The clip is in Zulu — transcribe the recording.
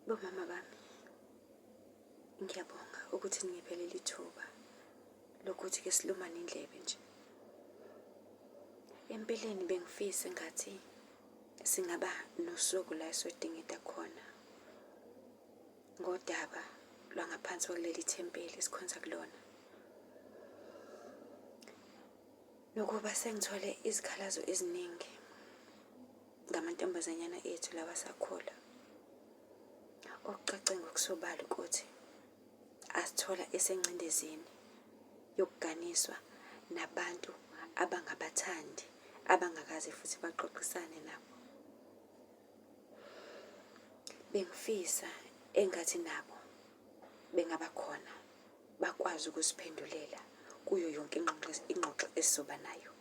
Bomama bami, ngiyabonga ukuthi ningiphe leli thuba lokuthi-ke silumane indlebe nje. Empeleni bengifisa engathi singaba nosuku la esodingida khona ngodaba lwangaphansi kwaleli thempeli esikhonza kulona. Nokuba sengithole izikhalazo eziningi ngamantombazanyana ethu lawa asakhula. Okucace ngokusobala ukuthi asithola esengcindezini yokuganiswa nabantu abangabathandi, abangakaze futhi baxoxisane nabo. Bengifisa engathi nabo bengaba khona bakwazi ukusiphendulela kuyo yonke ingxoxo esizoba nayo.